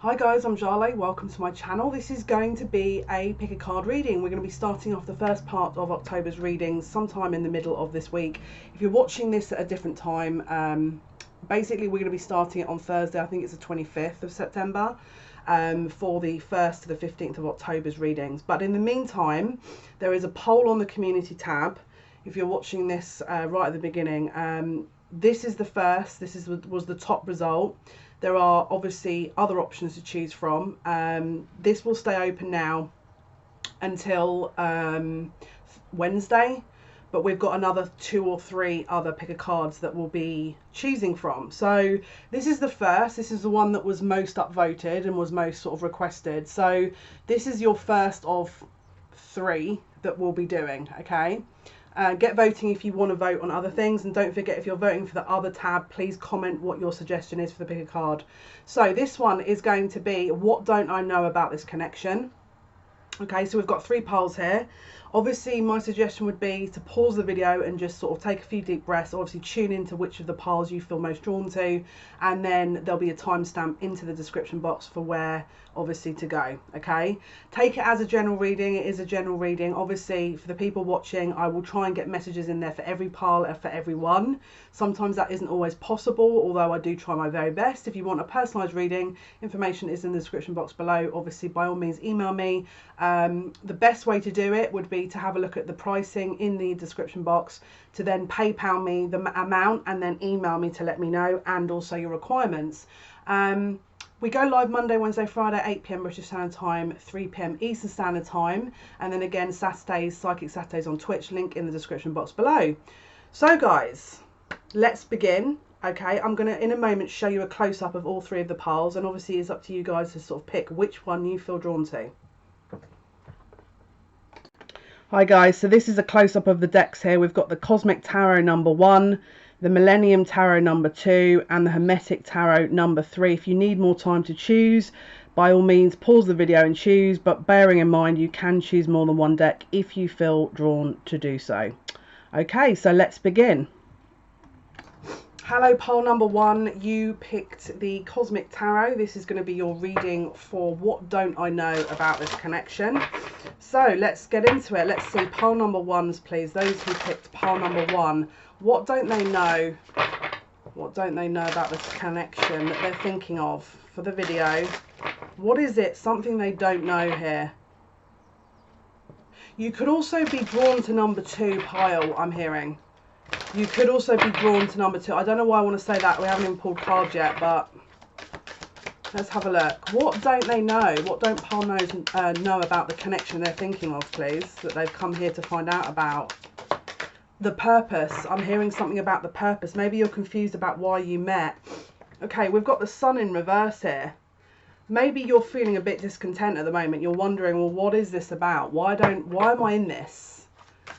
Hi guys, I'm Jale, welcome to my channel. This is going to be a pick a card reading. We're going to be starting off the first part of October's readings sometime in the middle of this week. If you're watching this at a different time, basically we're going to be starting it on Thursday, I think it's the 25th of September, for the 1st to the 15th of October's readings. But in the meantime, there is a poll on the community tab. If you're watching this right at the beginning, this is the first, was the top result. There are obviously other options to choose from. This will stay open now until Wednesday, but we've got another 2 or 3 other picker cards that we'll be choosing from. So this is the first. This is the one that was most upvoted and was most sort of requested. So this is your first of 3 that we'll be doing, okay? Get voting if you want to vote on other things, and don't forget, if you're voting for the other tab, please comment what your suggestion is for the pick a card. So this one is going to be, what don't I know about this connection? Okay, so we've got 3 polls here. Obviously my suggestion would be to pause the video and just sort of take a few deep breaths, obviously tune into which of the polls you feel most drawn to, and then there'll be a timestamp into the description box for where obviously to go. Okay, take it as a general reading. It is a general reading. Obviously for the people watching, I will try and get messages in there for every poll and for everyone. Sometimes that isn't always possible, although I do try my very best. If you want a personalized reading, information is in the description box below. Obviously by all means email me. The best way to do it would be to have a look at the pricing in the description box, to then PayPal me the amount and then email me to let me know, and also your requirements. We go live Monday, Wednesday, Friday, 8 PM British Standard Time, 3 PM Eastern Standard Time, and then again Saturdays, Psychic Saturdays on Twitch, link in the description box below. So guys, let's begin. Okay, I'm going to in a moment show you a close-up of all 3 of the polls, and obviously it's up to you guys to sort of pick which one you feel drawn to. Hi guys, so this is a close-up of the decks here. We've got the Cosmic Tarot number 1, the Millennium Tarot number 2, and the Hermetic Tarot number 3. If you need more time to choose, by all means pause the video and choose, but bearing in mind you can choose more than one deck if you feel drawn to do so. Okay, so let's begin. Hello, poll number 1. You picked the Cosmic Tarot. This is going to be your reading for what don't I know about this connection. So let's get into it. Let's see poll number 1s, please. Those who picked poll number 1. What don't they know? What don't they know about this connection that they're thinking of for the video? What is it? Something they don't know here. You could also be drawn to number 2 pile, I'm hearing. You could also be drawn to number 2. I don't know why I want to say that. We haven't even pulled cards yet, but let's have a look. What don't they know? What don't pile know about the connection they're thinking of, please, that they've come here to find out about? The purpose. I'm hearing something about the purpose. Maybe you're confused about why you met. Okay, we've got the Sun in reverse here. Maybe you're feeling a bit discontent at the moment. You're wondering, well, what is this about? Why am I in this?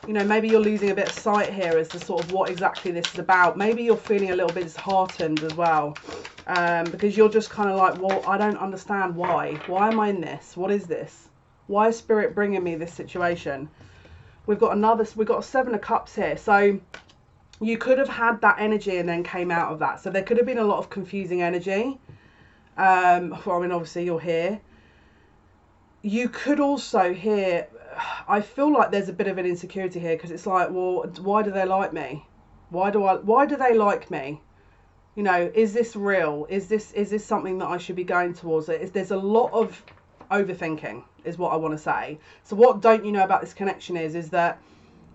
You know, maybe you're losing a bit of sight here as to sort of what exactly this is about. Maybe you're feeling a little bit disheartened as well, because you're just kind of like, well, I don't understand why. Why am I in this? What is this? Why is Spirit bringing me this situation? We've got a 7 of Cups here. So you could have had that energy and then came out of that. So there could have been a lot of confusing energy. I mean, obviously you're here. You could also hear, I feel like there's a bit of an insecurity here, because it's like, well, why do they like me? Why do they like me? You know, is this real? Is this something that I should be going towards? There's a lot of overthinking is what I want to say. So what don't you know about this connection is that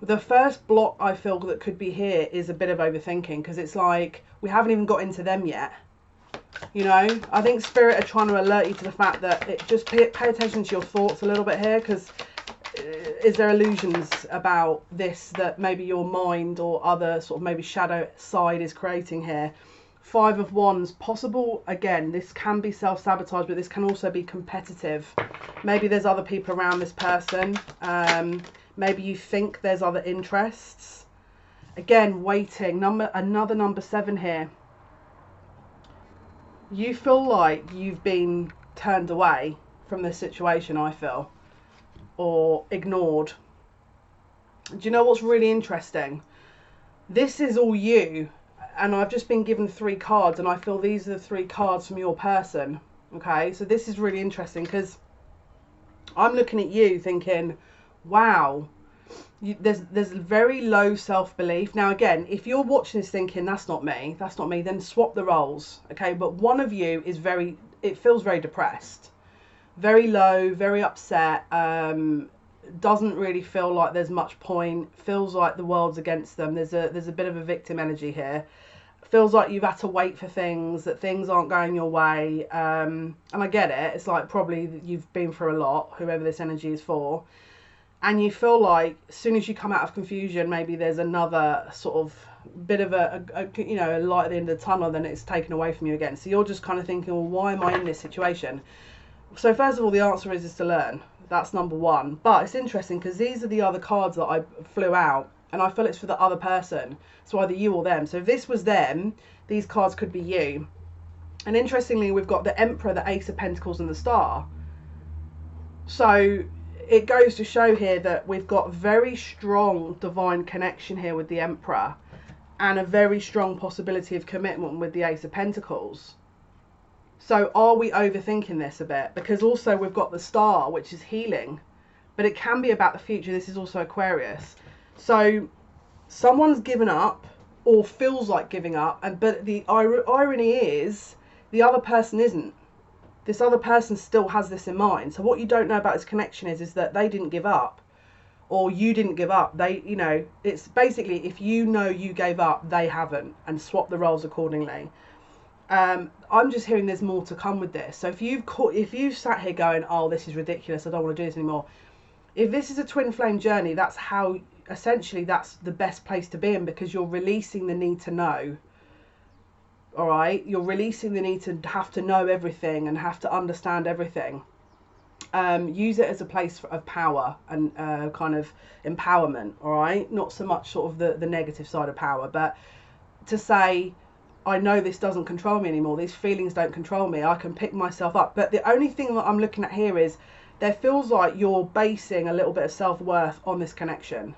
the first block I feel that could be here is a bit of overthinking, because it's like we haven't even got into them yet. You know, I think Spirit are trying to alert you to the fact that just pay attention to your thoughts a little bit here, because is there illusions about this that maybe your mind or other sort of maybe shadow side is creating here? 5 of Wands, possible, again, this can be self-sabotage, but this can also be competitive. Maybe there's other people around this person. Maybe you think there's other interests. Again, waiting. Another number 7 here. You feel like you've been turned away from this situation, I feel, or ignored. Do you know what's really interesting? This is all you, and I've just been given 3 cards, and I feel these are the 3 cards from your person. Okay, so this is really interesting because I'm looking at you thinking, wow, there's very low self-belief. Now again, if you're watching this thinking that's not me, then swap the roles. Okay, but one of you is it feels very depressed, very low, very upset, doesn't really feel like there's much point, feels like the world's against them. There's a bit of a victim energy here. Feels like you've had to wait for things, that things aren't going your way, and I get it. It's like probably you've been through a lot, whoever this energy is for, and you feel like as soon as you come out of confusion, maybe there's another sort of bit of a light at the end of the tunnel, then it's taken away from you again. So you're just kind of thinking, well, why am I in this situation? So first of all, the answer is to learn. That's number one. But it's interesting because these are the other cards that I flew out, and I feel it's for the other person. So either you or them. So if this was them, these cards could be you. And interestingly, we've got the Emperor, the Ace of Pentacles, and the Star. So it goes to show here that we've got very strong divine connection here with the Emperor, and a very strong possibility of commitment with the Ace of Pentacles. So are we overthinking this a bit? Because also we've got the Star, which is healing, but it can be about the future. This is also Aquarius. So someone's given up or feels like giving up, but the irony is the other person isn't. This other person still has this in mind. So what you don't know about this connection is that they didn't give up, or you didn't give up. They, it's basically, if you know you gave up, they haven't, and swap the roles accordingly. I'm just hearing there's more to come with this. So if you've sat here going, oh, this is ridiculous, I don't want to do this anymore. If this is a twin flame journey, that's how, essentially, that's the best place to be in, because you're releasing the need to know. All right, you're releasing the need to have to know everything and have to understand everything. Use it as a place of power and kind of empowerment. All right, not so much sort of the negative side of power, but to say, I know this doesn't control me anymore. These feelings don't control me. I can pick myself up. But the only thing that I'm looking at here is there feels like you're basing a little bit of self-worth on this connection.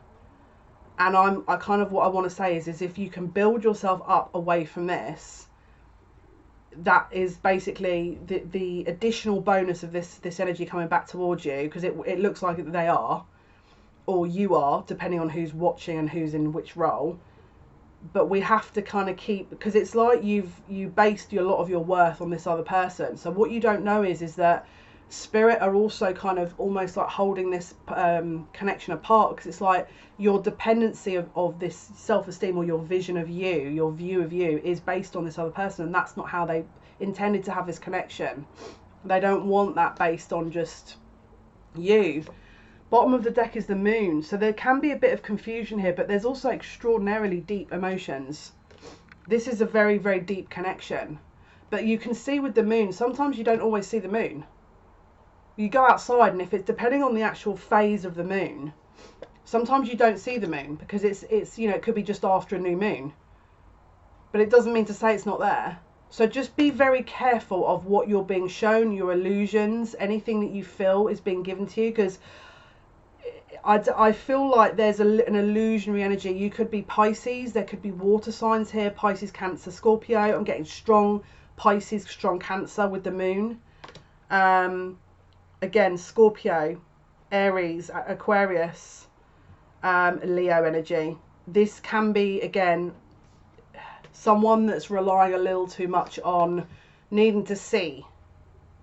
And what I want to say is if you can build yourself up away from this, that is basically the additional bonus of this energy coming back towards you, because it looks like they are, or you are, depending on who's watching and who's in which role. But we have to kind of keep, because it's like you based a lot of your worth on this other person. So what you don't know is that Spirit are also kind of almost like holding this connection apart, because it's like your dependency of this self-esteem, or your vision of you, your view of you, is based on this other person, and that's not how they intended to have this connection. They don't want that based on just you. Bottom of the deck is the Moon, so there can be a bit of confusion here, but there's also extraordinarily deep emotions. This is a very, very deep connection. But you can see with the Moon, sometimes you don't always see the Moon. You go outside, and if it's depending on the actual phase of the Moon, sometimes you don't see the Moon, because it's it could be just after a new moon. But it doesn't mean to say it's not there. So just be very careful of what you're being shown, your illusions, anything that you feel is being given to you, because I feel like there's an illusionary energy. You could be Pisces, there could be water signs here, Pisces, Cancer, Scorpio. I'm getting strong Pisces, strong Cancer with the Moon. Again, Scorpio, Aries, Aquarius, Leo energy. This can be, again, someone that's relying a little too much on needing to see.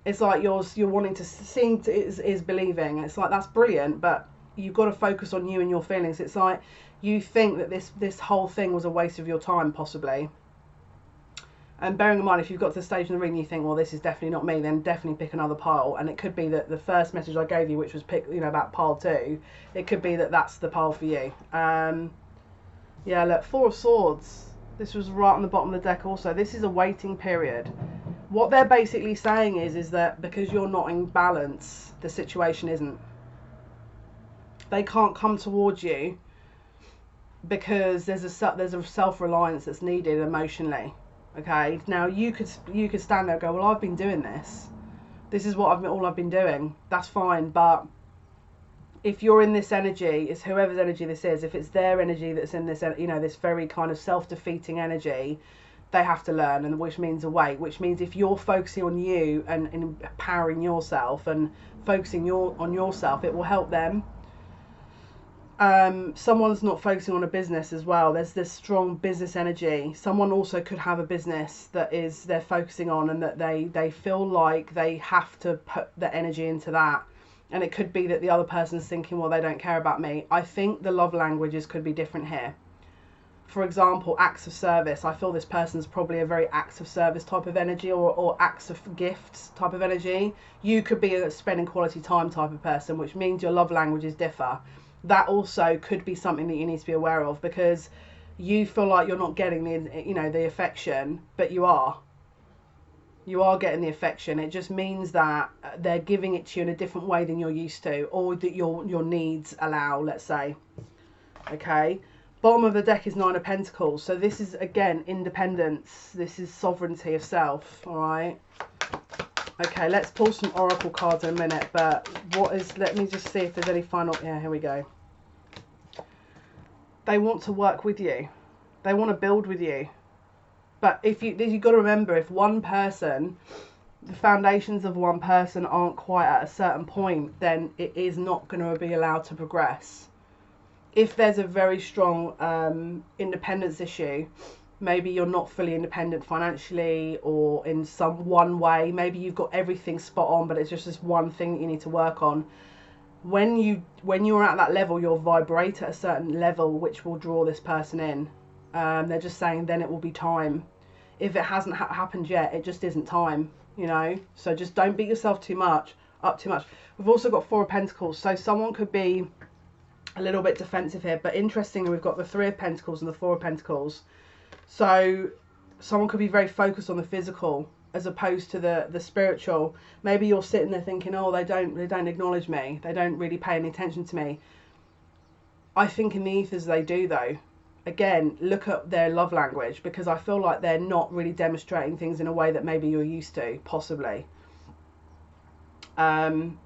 It's like you're wanting to see is believing. It's like, that's brilliant, but you've got to focus on you and your feelings. It's like you think that this whole thing was a waste of your time, possibly. And bearing in mind, if you've got to the stage in the reading you think, well, this is definitely not me, then definitely pick another pile. And it could be that the first message I gave you, which was about pile 2, it could be that that's the pile for you. Yeah, look, 4 of Swords. This was right on the bottom of the deck also. This is a waiting period. What they're basically saying is that because you're not in balance, the situation isn't. They can't come towards you because there's a self-reliance that's needed emotionally. Okay, now you could stand there and go, well, I've been doing this. This is what all I've been doing. That's fine, but if you're in this energy, it's whoever's energy this is. If it's their energy that's in this, this very kind of self-defeating energy, they have to learn, and which means awake, which means if you're focusing on you and empowering yourself and focusing on yourself, it will help them. Someone's not focusing on a business as well. There's this strong business energy. Someone also could have a business that they're focusing on, and that they feel like they have to put the energy into that. And it could be that the other person's thinking, well, they don't care about me. I think the love languages could be different here. For example, acts of service. I feel this person's probably a very acts of service type of energy, or acts of gifts type of energy. You could be a spending quality time type of person, which means your love languages differ. That also could be something that you need to be aware of, because you feel like you're not getting the affection, but you are getting the affection. It just means that they're giving it to you in a different way than you're used to, or that your needs allow, let's say. Okay, bottom of the deck is 9 of Pentacles. So this is, again, independence. This is sovereignty of self. All right. Okay, let's pull some oracle cards in a minute, but let me just see if there's any final, yeah, here we go. They want to work with you. They want to build with you. But you've got to remember, if one person, the foundations of one person aren't quite at a certain point, then it is not going to be allowed to progress. If there's a very strong independence issue, maybe you're not fully independent financially, or in one way, maybe you've got everything spot on, but it's just this one thing that you need to work on. When you're at that level, you'll vibrate at a certain level, which will draw this person in. They're just saying then it will be time. If it hasn't happened yet, it just isn't time, you know. So just don't beat yourself too much. We've also got 4 of Pentacles, so someone could be a little bit defensive here. But interestingly, we've got the 3 of Pentacles and the 4 of Pentacles. So someone could be very focused on the physical as opposed to the spiritual. Maybe you're sitting there thinking, oh, they don't acknowledge me, they don't really pay any attention to me. I think in the ethers they do, though. Again, look at their love language, because I feel like they're not really demonstrating things in a way that maybe you're used to, possibly. Spirit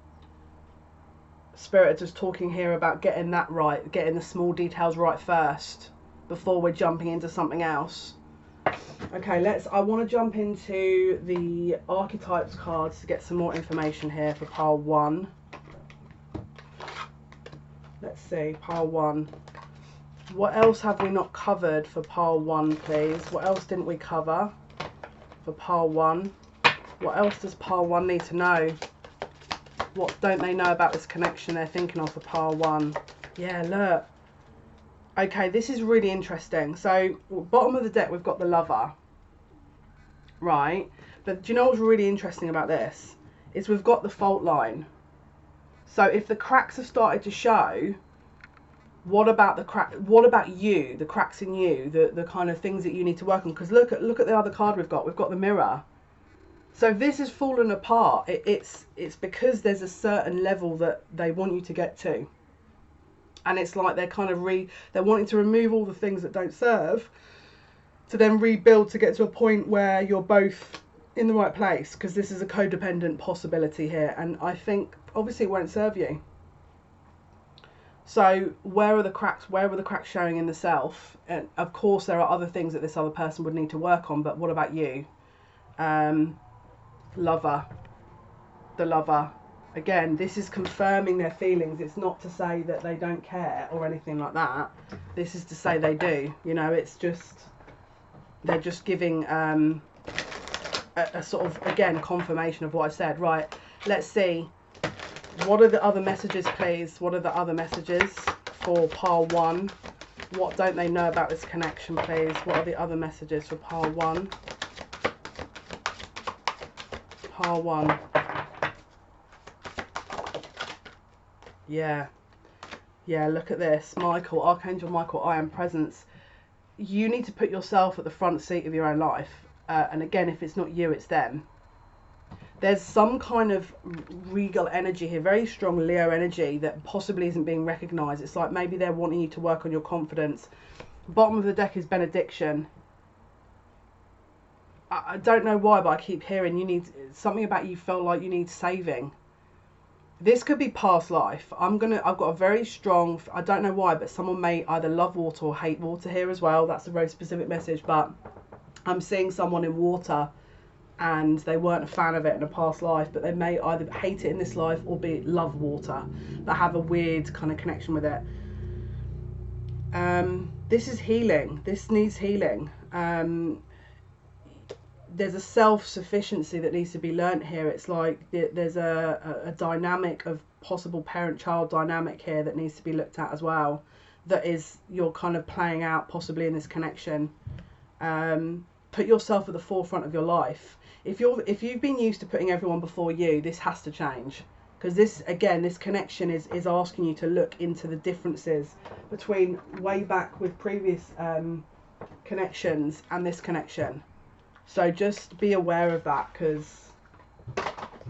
are just talking here about getting that right, getting the small details right first before we're jumping into something else. Okay, I want to jump into the archetypes cards to get some more information here for pile 1. Let's see, pile 1. What else have we not covered for pile 1, please? What else didn't we cover for pile 1? What else does pile 1 need to know? What don't they know about this connection they're thinking of for pile 1? Yeah, look. Okay, this is really interesting. So, bottom of the deck, we've got the Lover. Right? But do you know what's really interesting about this? Is we've got the fault line. So, if the cracks have started to show, what about the crack? What about you? The cracks in you, the kind of things that you need to work on. Because look at the other card we've got. We've got the Mirror. So if this is fallen apart, it's because there's a certain level that they want you to get to. And it's like they're kind of they're wanting to remove all the things that don't serve, to then rebuild to get to a point where you're both in the right place, because this is a codependent possibility here, and I think obviously it won't serve you. So where are the cracks? Where were the cracks showing in the self? And of course there are other things that this other person would need to work on, but what about you? Lover, the Lover. Again, this is confirming their feelings. It's not to say that they don't care or anything like that. This is to say they do. You know, it's just, they're just giving a sort of, again, confirmation of what I said. Right, let's see. What are the other messages, please? What are the other messages for pile 1? What don't they know about this connection, please? What are the other messages for pile 1? Pile 1. Yeah, look at this. Michael, Archangel Michael, I am presence. You need to put yourself at the front seat of your own life. And again, if it's not you, it's them. There's some kind of regal energy here, very strong Leo energy that possibly isn't being recognised. It's like maybe they're wanting you to work on your confidence. Bottom of the deck is benediction. I don't know why, but I keep hearing you need something about you felt like you need saving. This could be past life. I've got a very strong, I don't know why, but someone may either love water or hate water here as well. That's a very specific message, but I'm seeing someone in water and they weren't a fan of it in a past life, but they may either hate it in this life or love water, but have a weird kind of connection with it. This is healing. This needs healing. There's a self-sufficiency that needs to be learnt here. It's like there's a dynamic of possible parent-child dynamic here that needs to be looked at as well, that is you're kind of playing out possibly in this connection. Put yourself at the forefront of your life. If you've been used to putting everyone before you, this has to change, because this connection is asking you to look into the differences between way back with previous connections and this connection. So just be aware of that, because,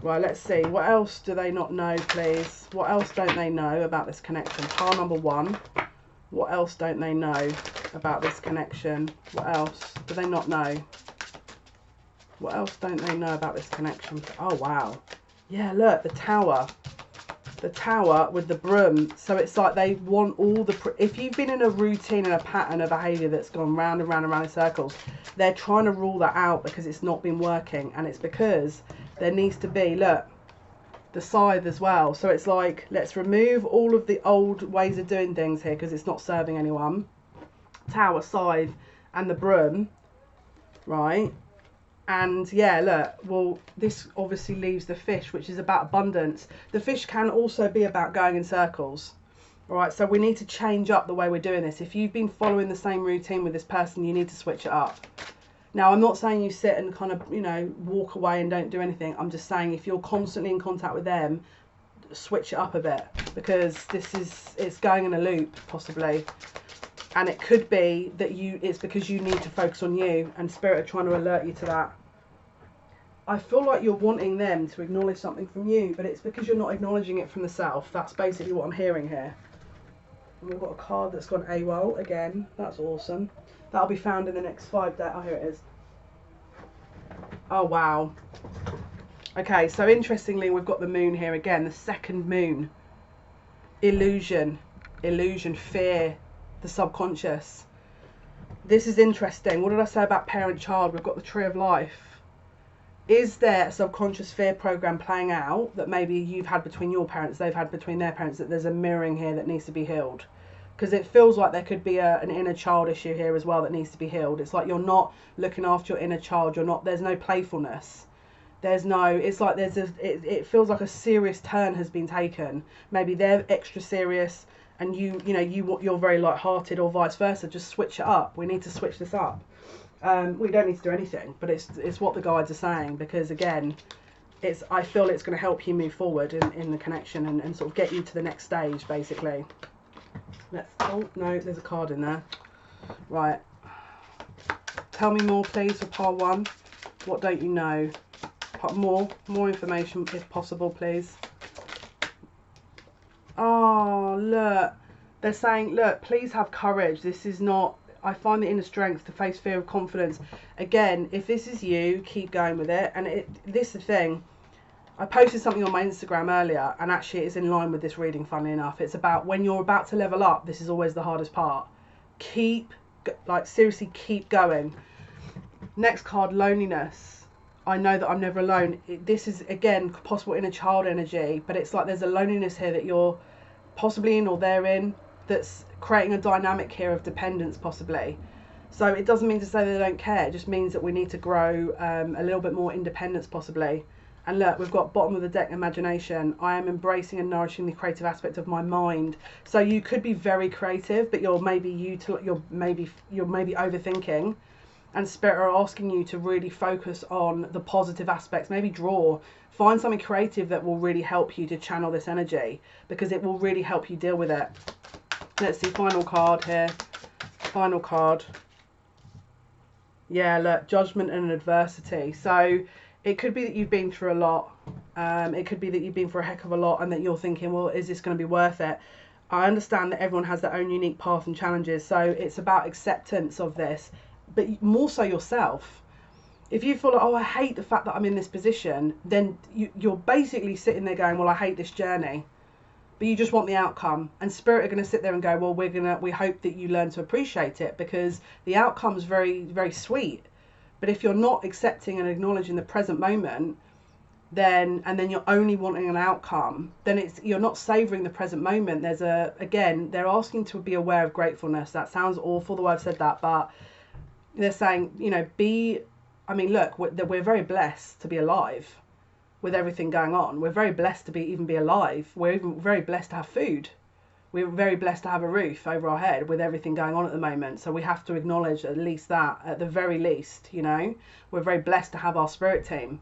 right, let's see, what else do they not know, please? What else don't they know about this connection? Pile number 1. What else don't they know about this connection? What else do they not know? What else don't they know about this connection? Oh, wow. Yeah, look, the tower. The tower with the broom. So it's like they want all the... If you've been in a routine and a pattern of behaviour that's gone round and round and round in circles, they're trying to rule that out because it's not been working. And it's because there needs to be, look, the scythe as well. So it's like, let's remove all of the old ways of doing things here because it's not serving anyone. Tower, scythe, and the broom, right? And yeah, look, well, this obviously leaves the fish, which is about abundance. The fish can also be about going in circles. All right, so we need to change up the way we're doing this. If you've been following the same routine with this person, you need to switch it up. Now, I'm not saying you sit and kind of, you know, walk away and don't do anything. I'm just saying if you're constantly in contact with them, switch it up a bit, because it's going in a loop, possibly. And it could be that it's because you need to focus on you, and Spirit are trying to alert you to that. I feel like you're wanting them to acknowledge something from you, but it's because you're not acknowledging it from the self. That's basically what I'm hearing here. And we've got a card that's gone AWOL again. That's awesome. That'll be found in the next 5 days. Oh, here it is. Oh, wow. Okay, so interestingly, we've got the moon here again. The second moon. Illusion, fear, the subconscious. This is interesting. What did I say about parent-child? We've got the tree of life. Is there a subconscious fear program playing out that maybe you've had between your parents, they've had between their parents, that there's a mirroring here that needs to be healed? Because it feels like there could be an inner child issue here as well that needs to be healed. It's like you're not looking after your inner child. There's no playfulness. It's like it feels like a serious turn has been taken. Maybe they're extra serious and you're very light-hearted, or vice versa. Just switch it up. We need to switch this up. We don't need to do anything, but it's what the guides are saying, because again, I feel it's going to help you move forward in the connection and sort of get you to the next stage, basically. Oh no, there's a card in there. Right. Tell me more, please, for part 1. What don't you know? More information if possible, please. Oh, look. They're saying, look, please have courage. This is not... I find the inner strength to face fear of confidence. Again, if this is you, keep going with it. And this is the thing. I posted something on my Instagram earlier, and actually it's in line with this reading, funnily enough. It's about when you're about to level up, this is always the hardest part. Seriously, keep going. Next card, loneliness. I know that I'm never alone. This is, again, possible inner child energy, but it's like there's a loneliness here that you're possibly in or they're in, that's creating a dynamic here of dependence, possibly. So it doesn't mean to say they don't care. It just means that we need to grow a little bit more independence, possibly. And look, we've got bottom of the deck, imagination. I am embracing and nourishing the creative aspect of my mind. So you could be very creative, but you're maybe overthinking. And Spirit are asking you to really focus on the positive aspects. Maybe find something creative that will really help you to channel this energy, because it will really help you deal with it. Let's see, final card here. Final card. Yeah, look, judgment and adversity. So it could be that you've been through a lot. It could be that you've been through a heck of a lot and that you're thinking, well, is this going to be worth it? I understand that everyone has their own unique path and challenges. So it's about acceptance of this, but more so yourself. If you feel like, oh, I hate the fact that I'm in this position, then you're basically sitting there going, well, I hate this journey. But you just want the outcome, and Spirit are going to sit there and go, well, we hope that you learn to appreciate it, because the outcome is very, very sweet. But if you're not accepting and acknowledging the present moment, then you're only wanting an outcome, then you're not savoring the present moment. Again, they're asking to be aware of gratefulness. That sounds awful the way I've said that, but they're saying, you know, look, we're very blessed to be alive with everything going on. We're very blessed to even be alive. We're even very blessed to have food. We're very blessed to have a roof over our head with everything going on at the moment. So we have to acknowledge at least that, at the very least, you know. We're very blessed to have our spirit team.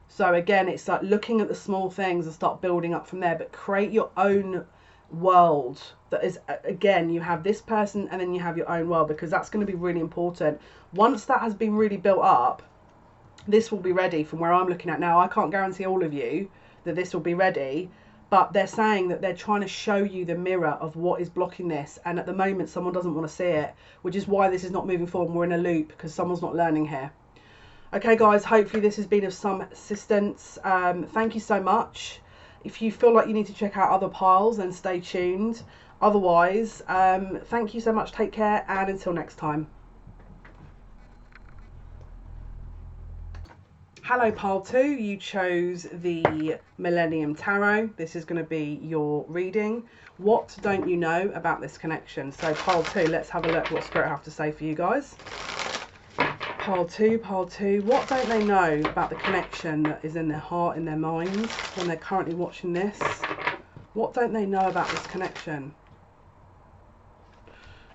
So again, it's like looking at the small things and start building up from there, but create your own world that is, again, you have this person and then you have your own world, because that's going to be really important. Once that has been really built up, this will be ready from where I'm looking at now. I can't guarantee all of you that this will be ready, but they're saying that they're trying to show you the mirror of what is blocking this, and at the moment someone doesn't want to see it, which is why this is not moving forward. We're in a loop because someone's not learning here. Okay guys, hopefully this has been of some assistance. Thank you so much. If you feel like you need to check out other piles, then stay tuned. Otherwise, thank you so much, take care, and until next time. Hello pile 2, you chose the Millennium Tarot. This is going to be your reading. What don't you know about this connection? So pile 2, let's have a look what Spirit have to say for you guys. Pile 2, what don't they know about the connection that is in their heart, in their minds, when they're currently watching this? What don't they know about this connection?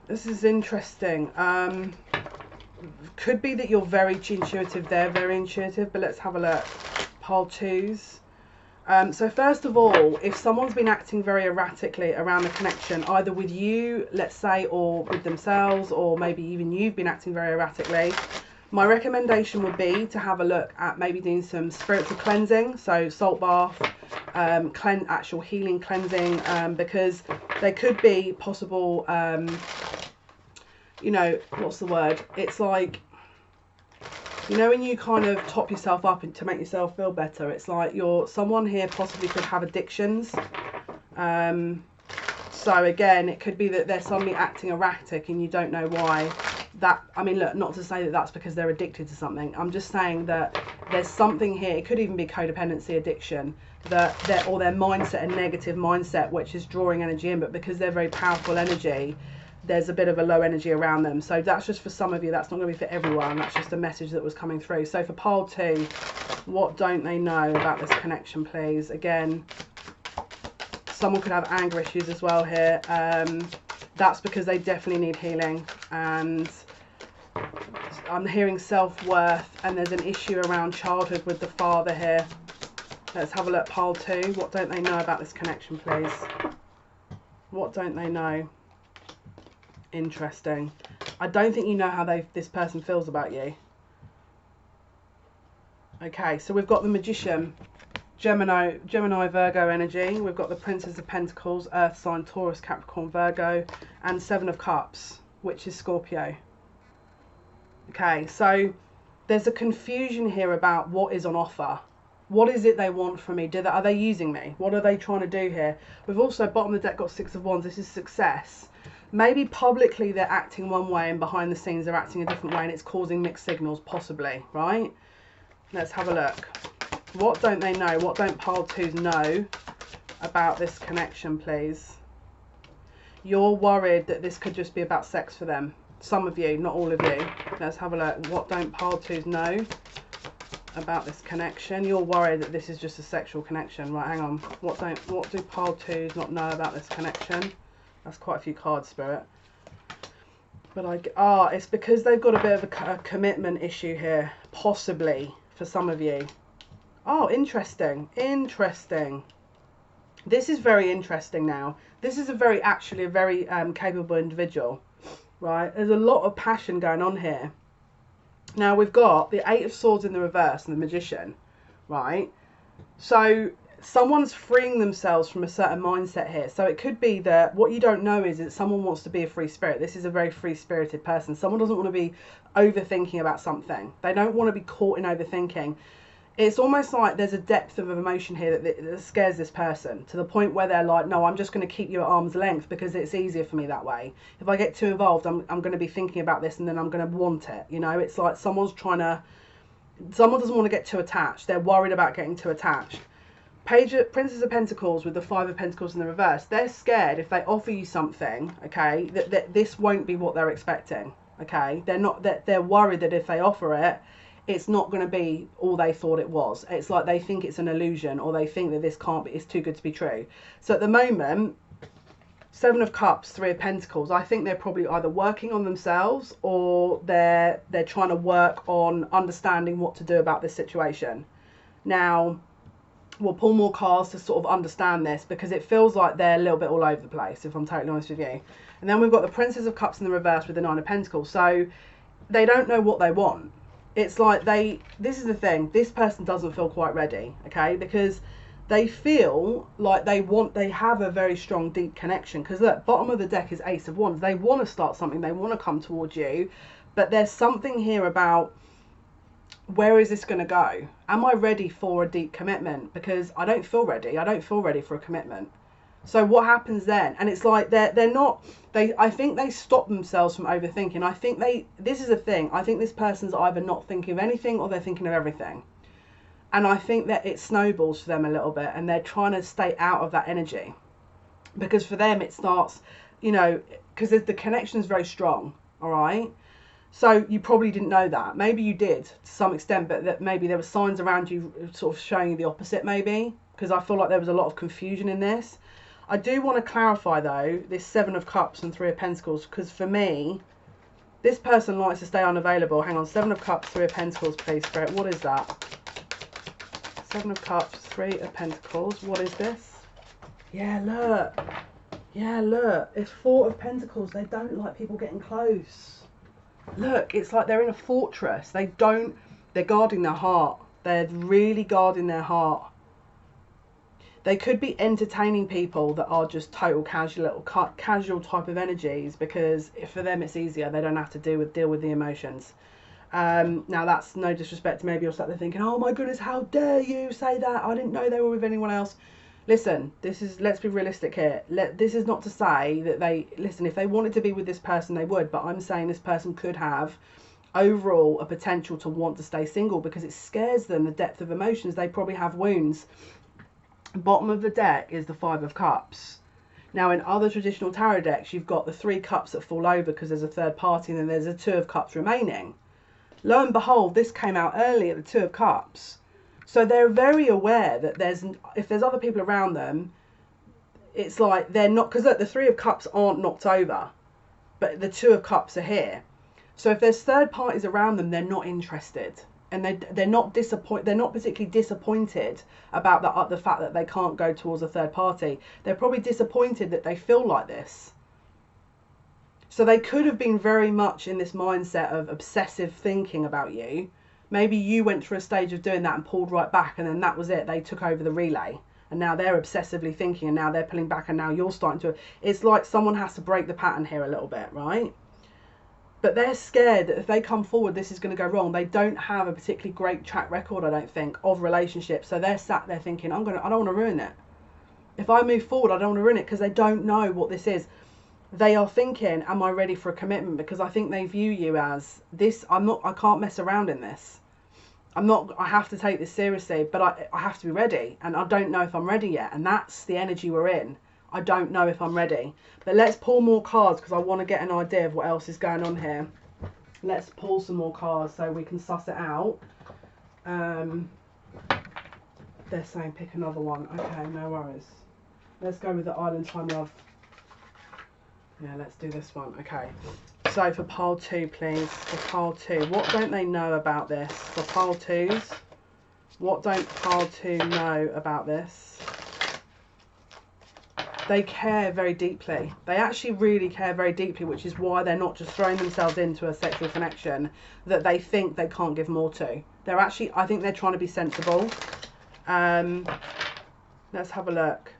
This is interesting. Could be that you're very intuitive, they're very intuitive, but let's have a look. Pile 2s. So first of all, if someone's been acting very erratically around the connection, either with you, let's say, or with themselves, or maybe even you've been acting very erratically, my recommendation would be to have a look at maybe doing some spiritual cleansing, so salt bath, actual healing cleansing, because there could be possible, you know, what's the word? It's like, you know, when you kind of top yourself up and to make yourself feel better, it's like someone here possibly could have addictions. So again, it could be that they're suddenly acting erratic and you don't know why. I mean, look, not to say that that's because they're addicted to something. I'm just saying that there's something here. It could even be codependency, addiction, or their mindset, a negative mindset, which is drawing energy in. But because they're very powerful energy, there's a bit of a low energy around them. So that's just for some of you. That's not going to be for everyone. That's just a message that was coming through. So for pile 2, what don't they know about this connection, please? Again, someone could have anger issues as well here. That's because they definitely need healing. And I'm hearing self-worth, and there's an issue around childhood with the father here. Let's have a look, pile 2. What don't they know about this connection, please? What don't they know? Interesting. I don't think you know how this person feels about you. Okay, so we've got the Magician, Gemini, Virgo energy. We've got the Princess of Pentacles, Earth sign, Taurus, Capricorn, Virgo, and 7 of Cups, which is Scorpio. Okay, so there's a confusion here about what is on offer. What is it they want from me? Are they using me? What are they trying to do here? We've also, bottom of the deck, got 6 of Wands. This is success. Maybe publicly they're acting one way and behind the scenes they're acting a different way, and it's causing mixed signals, possibly, right? Let's have a look. What don't they know? What don't pile 2s know about this connection, please? You're worried that this could just be about sex for them. Some of you, not all of you. Let's have a look. What don't pile 2s know about this connection? You're worried that this is just a sexual connection. Right, hang on. What do pile 2s not know about this connection? That's quite a few cards, Spirit. But it's because they've got a bit of a commitment issue here, possibly, for some of you. Oh, interesting. Interesting. This is very interesting now. This is actually a very capable individual, right? There's a lot of passion going on here. Now we've got the 8 of Swords in the reverse and the Magician, right? So someone's freeing themselves from a certain mindset here. So it could be that what you don't know is that someone wants to be a free spirit. This is a very free-spirited person. Someone doesn't want to be overthinking about something. They don't want to be caught in overthinking. it's almost like there's a depth of emotion here that scares this person to the point where they're like, no, I'm just going to keep you at arm's length because it's easier for me that way. If I get too involved, I'm going to be thinking about this and then I'm going to want it. You know, it's like someone doesn't want to get too attached. They're worried about getting too attached. Princess of Pentacles with the Five of Pentacles in the reverse. They're scared if they offer you something, okay, that this won't be what they're expecting. Okay, they're worried that if they offer it, it's not going to be all they thought it was. It's like they think it's an illusion, or they think that this can't be, it's too good to be true. So at the moment, Seven of Cups, Three of Pentacles, I think they're probably either working on themselves or they're trying to work on understanding what to do about this situation. Now, we'll pull more cards to sort of understand this because it feels like they're a little bit all over the place, if I'm totally honest with you. And then we've got the Princess of Cups in the reverse with the Nine of Pentacles. So they don't know what they want. It's like this is the thing, this person doesn't feel quite ready, okay, because they feel like they have a very strong, deep connection. Because look, bottom of the deck is Ace of Wands. They want to start something, they want to come towards you, but there's something here about, where is this going to go? Am I ready for a deep commitment? Because I don't feel ready. I don't feel ready for a commitment. So what happens then? And it's like I think they stop themselves from overthinking. I think this is the thing. I think this person's either not thinking of anything or they're thinking of everything. And I think that it snowballs for them a little bit and they're trying to stay out of that energy. Because for them it starts, you know, because the connection is very strong, all right? So you probably didn't know that. Maybe you did to some extent, but that maybe there were signs around you sort of showing you the opposite maybe. Because I feel like there was a lot of confusion in this. I do want to clarify though, this Seven of Cups and Three of Pentacles, because for me, this person likes to stay unavailable. Hang on, Seven of Cups, Three of Pentacles, please, Spirit. What is that? Seven of Cups, Three of Pentacles. What is this? Yeah, look. Yeah, look. It's Four of Pentacles. They don't like people getting close. Look, it's like they're in a fortress. They're guarding their heart. They're really guarding their heart. They could be entertaining people that are just total casual type of energies, because for them it's easier. They don't have to deal with the emotions. Now that's no disrespect to maybe you're sat there thinking, oh my goodness, how dare you say that? I didn't know they were with anyone else. Listen, let's be realistic here. This is not to say that if they wanted to be with this person, they would, but I'm saying this person could have overall a potential to want to stay single because it scares them, the depth of emotions. They probably have wounds. Bottom of the deck is the Five of Cups. Now in other traditional tarot decks, you've got the Three Cups that fall over because there's a third party, and then there's a Two of Cups remaining. Lo and behold, this came out early at the Two of Cups. So they're very aware that if there's other people around them, it's like they're not, because look, the Three of Cups aren't knocked over, but the Two of Cups are here. So if there's third parties around them, they're not interested. And they're not particularly disappointed about the fact that they can't go towards a third party. They're probably disappointed that they feel like this. So they could have been very much in this mindset of obsessive thinking about you. Maybe you went through a stage of doing that and pulled right back, and then that was it. They took over the relay, and now they're obsessively thinking, and now they're pulling back, and now you're starting to. It's like someone has to break the pattern here a little bit, right? But they're scared that if they come forward, this is going to go wrong. They don't have a particularly great track record, I don't think, of relationships. So they're sat there thinking, I don't want to ruin it. If I move forward, I don't want to ruin it, because they don't know what this is. They are thinking, am I ready for a commitment? Because I think they view you as this. I can't mess around in this. I have to take this seriously, but I have to be ready. And I don't know if I'm ready yet. And that's the energy we're in. I don't know if I'm ready. But let's pull more cards because I want to get an idea of what else is going on here. Let's pull some more cards so we can suss it out. They're saying pick another one. Okay, no worries. Let's go with the Island Time Love. Yeah, let's do this one. Okay. So for pile 2, please. For pile 2. What don't they know about this? For pile 2s. What don't pile 2 know about this? They care very deeply. They actually really care very deeply, which is why they're not just throwing themselves into a sexual connection that they think they can't give more to. They're actually, I think they're trying to be sensible. Let's have a look.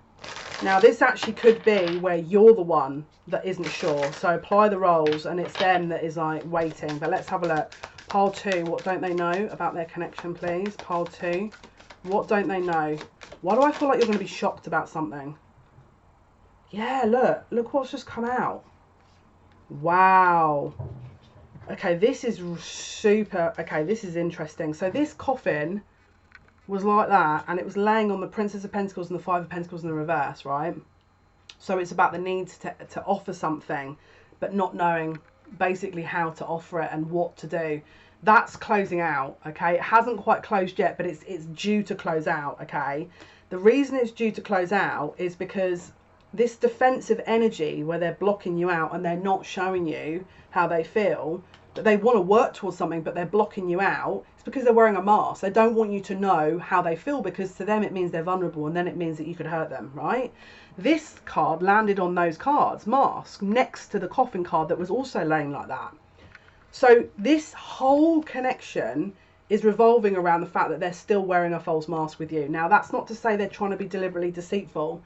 Now this actually could be where you're the one that isn't sure. So apply the roles and it's them that is like waiting. But let's have a look. Pile 2, what don't they know about their connection, please? Pile 2, what don't they know? Why do I feel like you're going to be shocked about something? Yeah, look what's just come out. Wow. Okay, this is super, okay, this is interesting. So this coffin was like that, and it was laying on the Princess of Pentacles and the Five of Pentacles in the reverse, right? So it's about the need to offer something, but not knowing basically how to offer it and what to do. That's closing out, okay? It hasn't quite closed yet, but it's due to close out, okay? The reason it's due to close out is because this defensive energy where they're blocking you out and they're not showing you how they feel, that they want to work towards something but they're blocking you out, it's because they're wearing a mask. They don't want you to know how they feel, because to them it means they're vulnerable, and then it means that you could hurt them, right? This card landed on those cards, mask, next to the coffin card that was also laying like that. So this whole connection is revolving around the fact that they're still wearing a false mask with you. Now, that's not to say they're trying to be deliberately deceitful.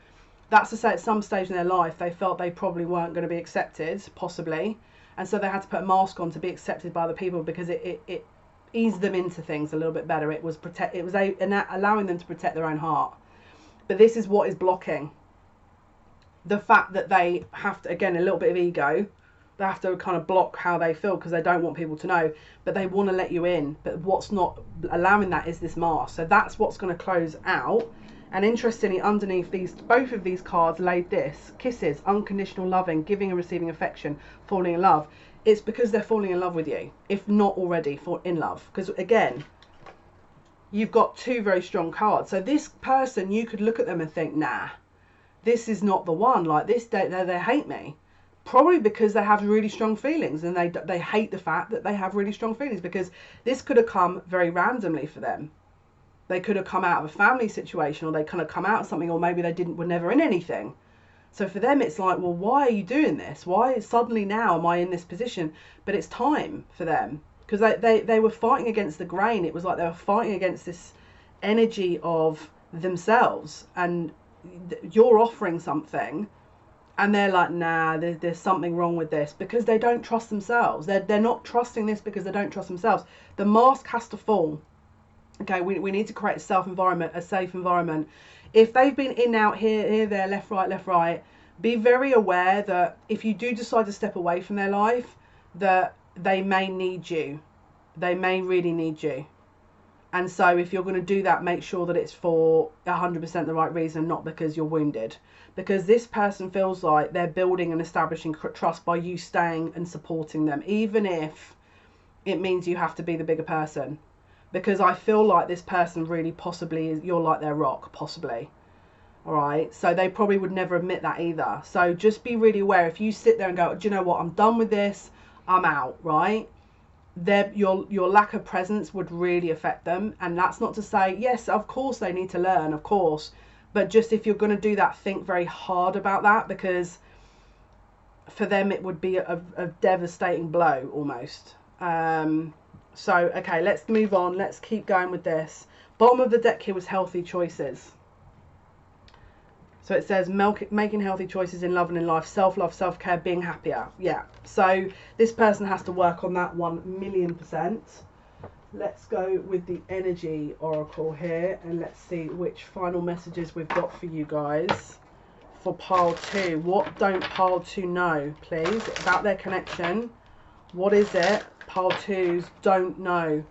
That's to say at some stage in their life they felt they probably weren't going to be accepted, possibly, and so they had to put a mask on to be accepted by other people, because it eased them into things a little bit better. It was allowing them to protect their own heart. But this is what is blocking the fact that they have to, again, a little bit of ego. They have to kind of block how they feel because they don't want people to know, but they want to let you in. But what's not allowing that is this mask. So that's what's going to close out. And interestingly, underneath both of these cards laid this: kisses, unconditional loving, giving and receiving affection, falling in love. It's because they're falling in love with you, if not already in love. Because again, you've got two very strong cards. So this person, you could look at them and think, nah, this is not the one. Like this, they hate me. Probably because they have really strong feelings, and they hate the fact that they have really strong feelings, because this could have come very randomly for them. They could have come out of a family situation, or they kind of come out of something, or maybe they were never in anything. So for them, it's like, well, why are you doing this? Why suddenly now am I in this position? But it's time for them, because they were fighting against the grain. It was like they were fighting against this energy of themselves, and you're offering something, and they're like, nah, there's something wrong with this, because they don't trust themselves. They're not trusting this because they don't trust themselves. The mask has to fall. Okay, we need to create a safe environment. If they've been in, out, here, there, left, right, be very aware that if you do decide to step away from their life, that they may need you. They may really need you. And so if you're going to do that, make sure that it's for 100% the right reason, not because you're wounded. Because this person feels like they're building and establishing trust by you staying and supporting them, even if it means you have to be the bigger person. Because I feel like this person really possibly is, you're like their rock, possibly. All right, so they probably would never admit that either. So just be really aware. If you sit there and go, do you know what, I'm done with this, I'm out, right? Your lack of presence would really affect them. And that's not to say, yes, of course they need to learn, of course. But just if you're going to do that, think very hard about that, because for them it would be a devastating blow almost. So, okay, let's move on. Let's keep going with this. Bottom of the deck here was healthy choices. So it says making healthy choices in love and in life, self-love, self-care, being happier. Yeah, so this person has to work on that 1,000,000%. Let's go with the energy oracle here, and let's see which final messages we've got for you guys for pile 2. What don't pile 2 know, please, about their connection? What is it pile 2s don't know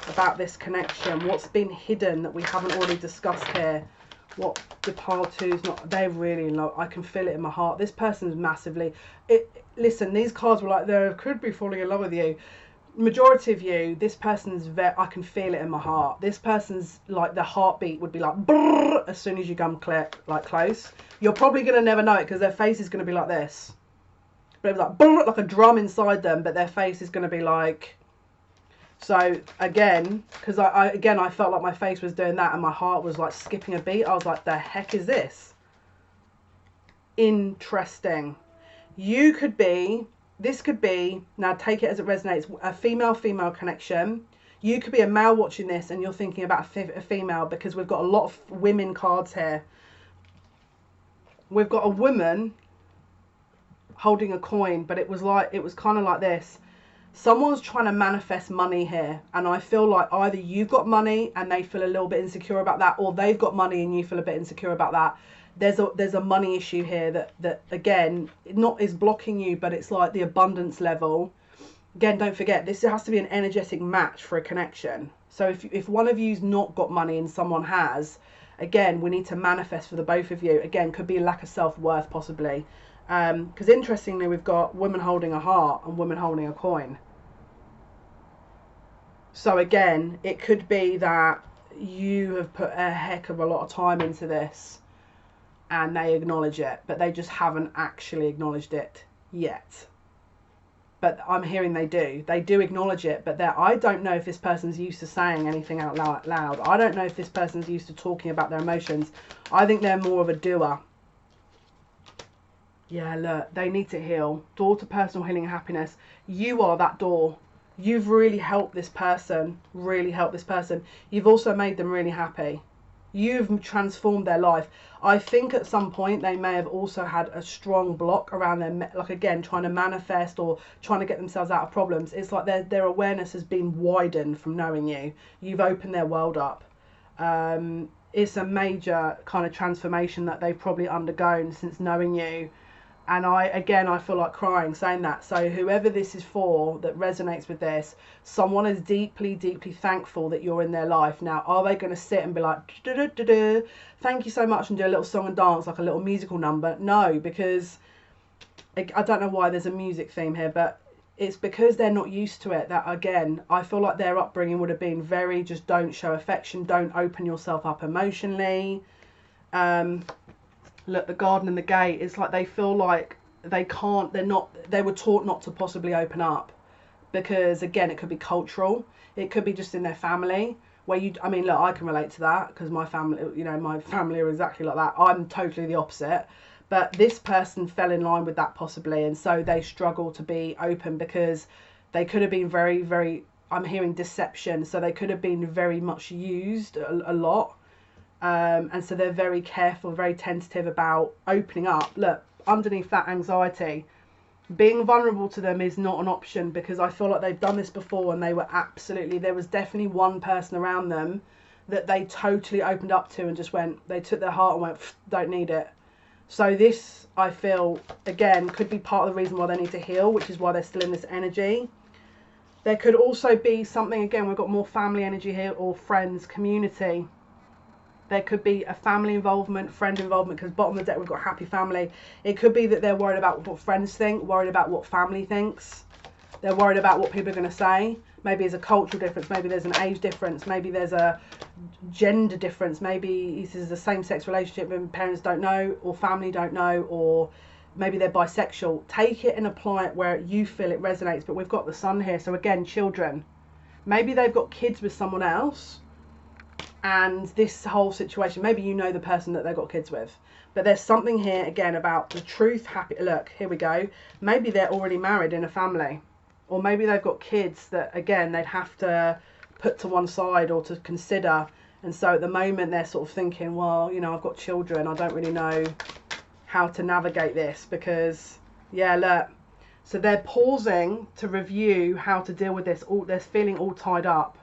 about this connection? What's been hidden that we haven't already discussed here? What the pile 2s not? They're really in love. I can feel it in my heart. This person's massively. Listen, these cards were like, they could be falling in love with you. Majority of you, this person's I can feel it in my heart. This person's like, the heartbeat would be like brrr, as soon as you come close. You're probably gonna never know it because their face is gonna be like this. But it was like brrr, like a drum inside them, but their face is gonna be like. So again, because I felt like my face was doing that and my heart was like skipping a beat. I was like, the heck is this? Interesting. This could be, now take it as it resonates, a female-female connection. You could be a male watching this and you're thinking about a female, because we've got a lot of women cards here. We've got a woman holding a coin, but it was kind of like this. Someone's trying to manifest money here, and I feel like either you've got money and they feel a little bit insecure about that, or they've got money and you feel a bit insecure about that. There's a money issue here that again, not is blocking you, but it's like the abundance level. Again, don't forget, this has to be an energetic match for a connection. So if one of you's not got money and someone has, again, we need to manifest for the both of you. Again, could be a lack of self-worth possibly. Because interestingly, we've got women holding a heart and women holding a coin. So again, it could be that you have put a heck of a lot of time into this and they acknowledge it, but they just haven't actually acknowledged it yet. But I'm hearing they do acknowledge it, but I don't know if this person's used to saying anything out loud. I don't know if this person's used to talking about their emotions. I think they're more of a doer. Yeah, look, they need to heal. Door to personal healing and happiness. You are that door. You've really helped this person, You've also made them really happy. You've transformed their life. I think at some point they may have also had a strong block around their, like again, trying to manifest or trying to get themselves out of problems. It's like their awareness has been widened from knowing you. You've opened their world up. It's a major kind of transformation that they've probably undergone since knowing you. And I feel like crying saying that. So whoever this is for that resonates with this, someone is deeply, deeply thankful that you're in their life. Now, are they going to sit and be like, thank you so much, and do a little song and dance, like a little musical number? No, because I don't know why there's a music theme here, but it's because they're not used to it. That, again, I feel like their upbringing would have been very just don't show affection, don't open yourself up emotionally. Look, the garden and the gate, it's like they feel like they were taught not to possibly open up, because again, it could be cultural, it could be just in their family where look, I can relate to that because my family, my family are exactly like that. I'm totally the opposite, but this person fell in line with that possibly, and so they struggle to be open because they could have been very, very, I'm hearing deception, so they could have been very much used a lot. And so they're very careful, very tentative about opening up. Look, underneath that anxiety, being vulnerable to them is not an option, because I feel like they've done this before and there was definitely one person around them that they totally opened up to and just they took their heart and went, don't need it. So this, I feel, again, could be part of the reason why they need to heal, which is why they're still in this energy. There could also be something, again, we've got more family energy here, or friends, community. There could be a family involvement, friend involvement, because bottom of the deck we've got happy family. It could be that they're worried about what friends think, worried about what family thinks. They're worried about what people are going to say. Maybe there's a cultural difference, maybe there's an age difference, maybe there's a gender difference, maybe this is a same-sex relationship and parents don't know, or family don't know, or maybe they're bisexual. Take it and apply it where you feel it resonates. But we've got the sun here, so again, children. Maybe they've got kids with someone else, and this whole situation, maybe you know the person that they've got kids with, but there's something here again about the truth, happy. Look, here we go. Maybe they're already married in a family, or maybe they've got kids that again they'd have to put to one side or to consider, and so at the moment they're sort of thinking, well, I've got children, I don't really know how to navigate this, because look, so they're pausing to review how to deal with this. They're feeling all tied up.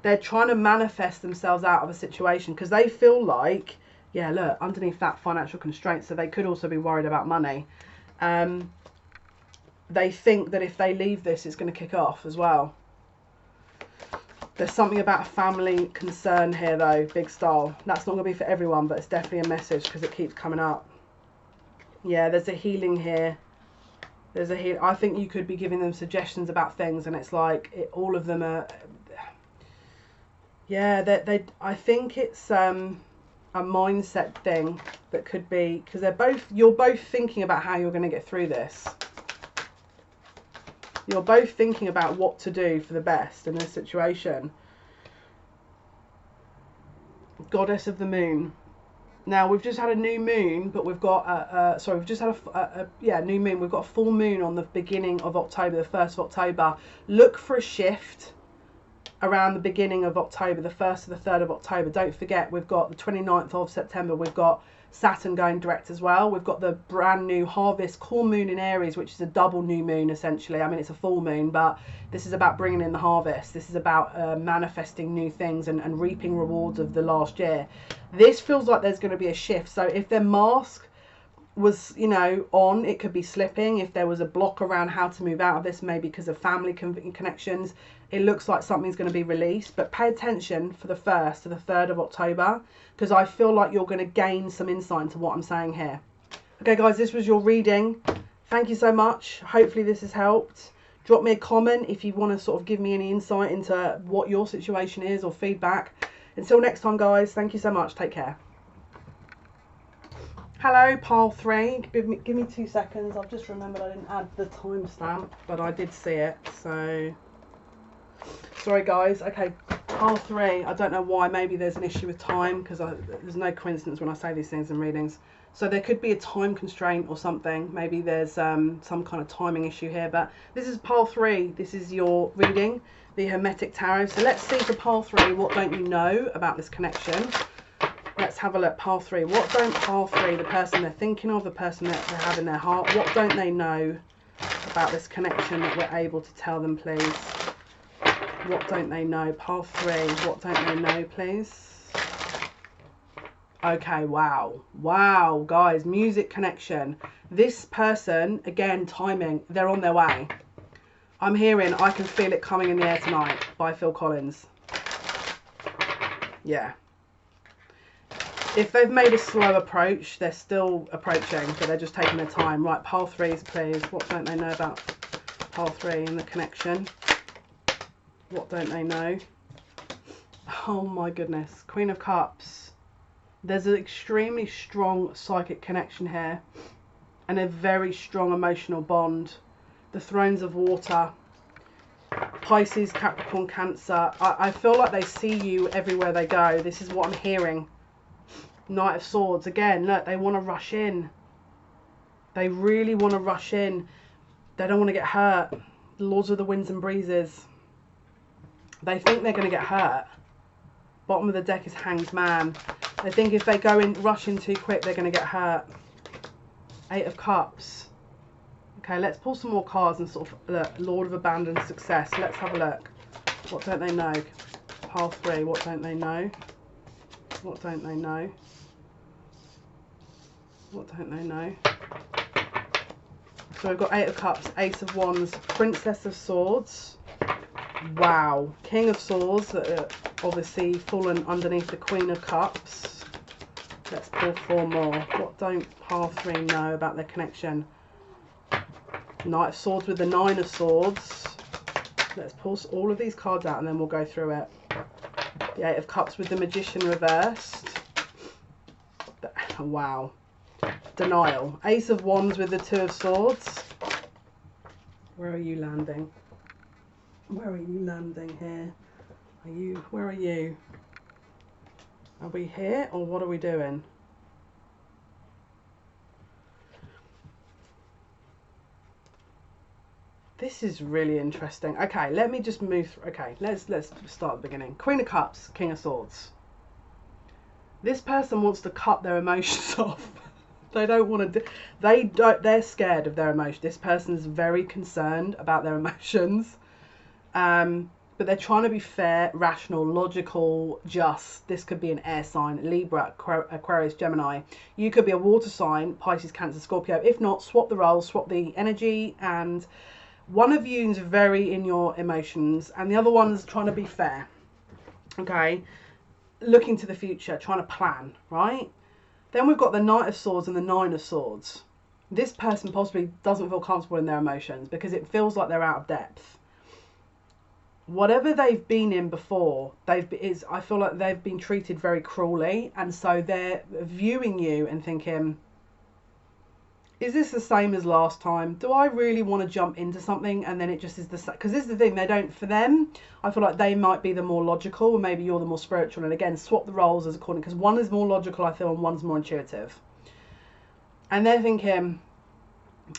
They're trying to manifest themselves out of a situation because they feel like, look, underneath that financial constraint, so they could also be worried about money. They think that if they leave this, it's going to kick off as well. There's something about a family concern here though, big style. That's not going to be for everyone, but it's definitely a message because it keeps coming up. Yeah, there's a healing here. There's a heal. I think you could be giving them suggestions about things, and it's like all of them are... Yeah, I think it's a mindset thing that could be, because you're both thinking about how you're going to get through this. You're both thinking about what to do for the best in this situation. Goddess of the Moon. Now we've just had a new moon, but we've got we've just had a new moon. We've got a full moon on the beginning of October, the 1st of October. Look for a shift, around the beginning of October, the 1st to the 3rd of October. Don't forget, we've got the 29th of September, we've got Saturn going direct as well. We've got the brand new harvest core moon in Aries, which is a double new moon essentially. I mean, it's a full moon, but this is about bringing in the harvest. This is about manifesting new things and reaping rewards of the last year. This feels like there's going to be a shift. So if their mask was, you know, on, it could be slipping. If there was a block around how to move out of this, maybe because of family connections, it looks like something's going to be released. But pay attention for the 1st to the 3rd of October, because I feel like you're going to gain some insight into what I'm saying here. Okay guys, this was your reading. Thank you so much. Hopefully this has helped. Drop me a comment if you want to sort of give me any insight into what your situation is or feedback. Until next time guys, thank you so much. Take care. Hello, pile 3. Give me 2 seconds. I've just remembered I didn't add the timestamp, but I did see it. So, sorry guys. Okay, pile 3. I don't know why. Maybe there's an issue with time, because there's no coincidence when I say these things in readings. So there could be a time constraint or something. Maybe there's some kind of timing issue here. But this is pile 3. This is your reading, the Hermetic Tarot. So let's see for pile 3. What don't you know about this connection? Let's have a look. Pile 3. What don't pile 3, the person they're thinking of, the person that they have in their heart, what don't they know about this connection that we're able to tell them, please? What don't they know? Pile 3. What don't they know, please? Okay, wow. Wow, guys. Music connection. This person, again, timing. They're on their way. I'm hearing I Can Feel It Coming in the Air Tonight by Phil Collins. Yeah. If they've made a slow approach, they're still approaching, but they're just taking their time. Right, pile 3s, please. What don't they know about pile 3 and the connection? What don't they know? Oh my goodness. Queen of Cups. There's an extremely strong psychic connection here and a very strong emotional bond. The Thrones of Water. Pisces, Capricorn, Cancer. I feel like they see you everywhere they go. This is what I'm hearing. Knight of Swords. Again, look, they want to rush in. They really want to rush in. They don't want to get hurt. Lords of the Winds and Breezes. They think they're going to get hurt. Bottom of the deck is Hanged Man. They think if they go in, rush in too quick, they're going to get hurt. 8 of Cups. Okay, let's pull some more cards and sort of look. Lord of Abandoned Success. Let's have a look. What don't they know? Pile 3. What don't they know? What don't they know? What don't they know? So we've got 8 of Cups, Ace of Wands, Princess of Swords. Wow. King of Swords, obviously fallen underneath the Queen of Cups. Let's pull 4 more. What don't pile 3 know about their connection? Knight of Swords with the 9 of Swords. Let's pull all of these cards out and then we'll go through it. The 8 of Cups with the Magician reversed. Wow. Denial. Ace of Wands with the 2 of Swords. Where are you landing? Where are you landing here? Where are you? Are we here or what are we doing? This is really interesting. Okay, let me just move through. Okay, let's start at the beginning. Queen of Cups, King of Swords. This person wants to cut their emotions off. They don't want to they're scared of their emotion. This person's very concerned about their emotions. But they're trying to be fair, rational, logical, just. This could be an air sign, Libra, Aquarius, Gemini. You could be a water sign, Pisces, Cancer, Scorpio. If not, swap the roles, swap the energy, and one of you is very in your emotions and the other one's trying to be fair. Okay, looking to the future, trying to plan, right? Then we've got the Knight of Swords and the 9 of Swords. This person possibly doesn't feel comfortable in their emotions because it feels like they're out of depth. Whatever they've been in before, I feel like they've been treated very cruelly, and so they're viewing you and thinking, is this the same as last time? Do I really want to jump into something and then it just is the same? Because this is the thing, they don't, for them, I feel like they might be the more logical, or maybe you're the more spiritual. And again, swap the roles as according, because one is more logical, I feel, and one's more intuitive. And they're thinking,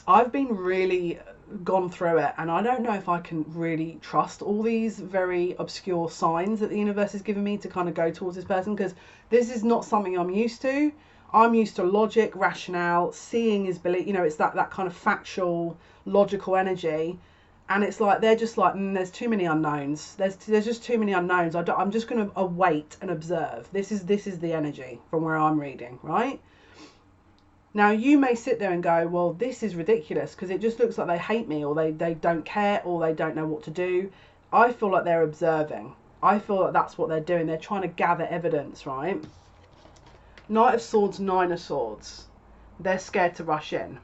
I've been really gone through it, and I don't know if I can really trust all these very obscure signs that the universe is giving me to kind of go towards this person, because this is not something I'm used to. I'm used to logic, rationale, seeing is belief, you know, it's that kind of factual, logical energy. And it's like, they're just like, there's too many unknowns. There's just too many unknowns. I'm just going to await and observe. This is the energy from where I'm reading, right? Now, you may sit there and go, well, this is ridiculous because it just looks like they hate me, or they don't care, or they don't know what to do. I feel like they're observing. I feel like that's what they're doing. They're trying to gather evidence, right? Knight of Swords, Nine of Swords. They're scared to rush in.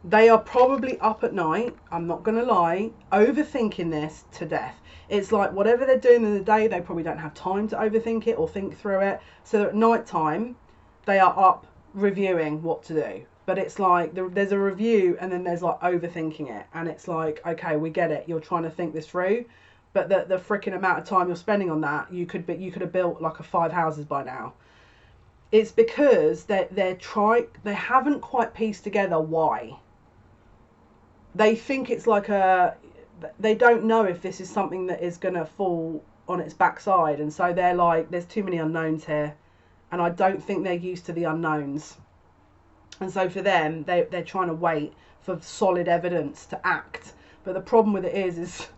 They are probably up at night, I'm not going to lie, overthinking this to death. It's like whatever they're doing in the day, they probably don't have time to overthink it or think through it. So at night time, they are up reviewing what to do. But it's like there's a review and then there's like overthinking it. And it's like, okay, we get it. You're trying to think this through. But the freaking amount of time you're spending on that, you could have built like 5 houses by now. It's because they haven't quite pieced together why. They think it's like they don't know if this is something that is going to fall on its backside. And so they're like, there's too many unknowns here. And I don't think they're used to the unknowns. And so for them, they're trying to wait for solid evidence to act. But the problem with it is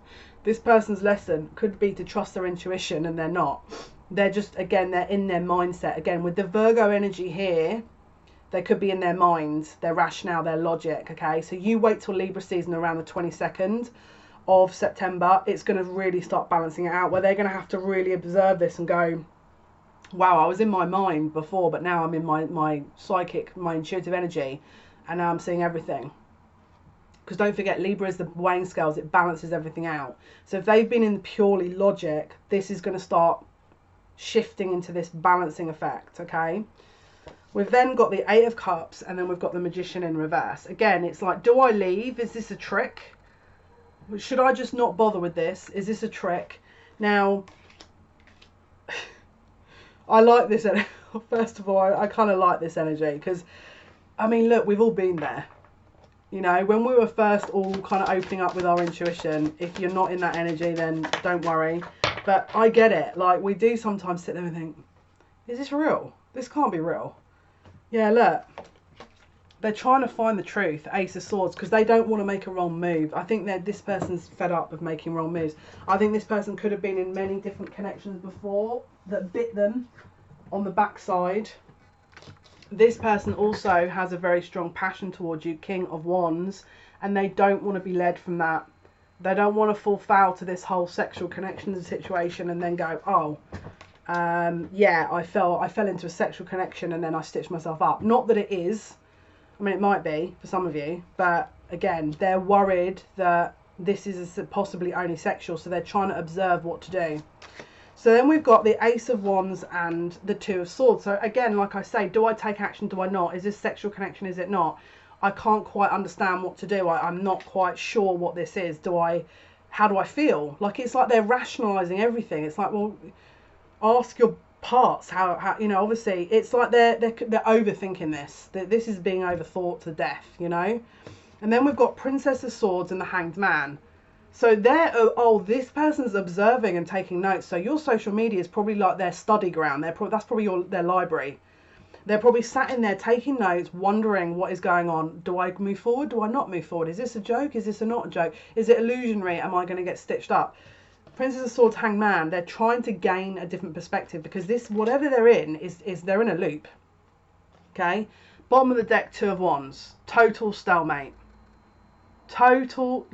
this person's lesson could be to trust their intuition, and they're not. They're just, again, they're in their mindset. Again, with the Virgo energy here, they could be in their mind, their rationale, their logic, okay? So you wait till Libra season around the 22nd of September. It's going to really start balancing it out, where they're going to have to really observe this and go, wow, I was in my mind before, but now I'm in my psychic, my intuitive energy, and now I'm seeing everything. Because don't forget, Libra is the weighing scales. It balances everything out. So if they've been in purely logic, this is going to start shifting into this balancing effect, okay? We've then got the Eight of Cups, and then we've got the Magician in reverse. Again, it's like, do I leave? Is this a trick? Should I just not bother with this? Is this a trick? Now, I like this energy. First of all, I kind of like this energy because, I mean, look, we've all been there. You know, when we were first all kind of opening up with our intuition, if you're not in that energy, then don't worry. But I get it. Like, we do sometimes sit there and think, is this real? This can't be real. Yeah, look. They're trying to find the truth, Ace of Swords, because they don't want to make a wrong move. I think that this person's fed up of making wrong moves. I think this person could have been in many different connections before that bit them on the backside. This person also has a very strong passion towards you, King of Wands, and they don't want to be led from that. They don't want to fall foul to this whole sexual connections situation and then go, oh, yeah, I fell into a sexual connection and then I stitched myself up. Not that it is. I mean, it might be for some of you, but again, they're worried that this is possibly only sexual, so they're trying to observe what to do. So then we've got the Ace of Wands and the Two of Swords. So again, like I say, do I take action? Do I not? Is this sexual connection? Is it not? I can't quite understand what to do. I'm not quite sure what this is. How do I feel? Like, it's like they're rationalizing everything. It's like, well, ask your parts. How you know, obviously, it's like they're overthinking this. This is being overthought to death, you know? And then we've got Princess of Swords and the Hanged Man. So this person's observing and taking notes. So your social media is probably like their study ground. That's probably their library. They're probably sat in there taking notes, wondering what is going on. Do I move forward? Do I not move forward? Is this a joke? Is this not a joke? Is it illusionary? Am I going to get stitched up? Princess of Swords, Hanged Man, they're trying to gain a different perspective because this, whatever they're in, is they're in a loop. Okay? Bottom of the deck, Two of Wands. Total stalemate. Total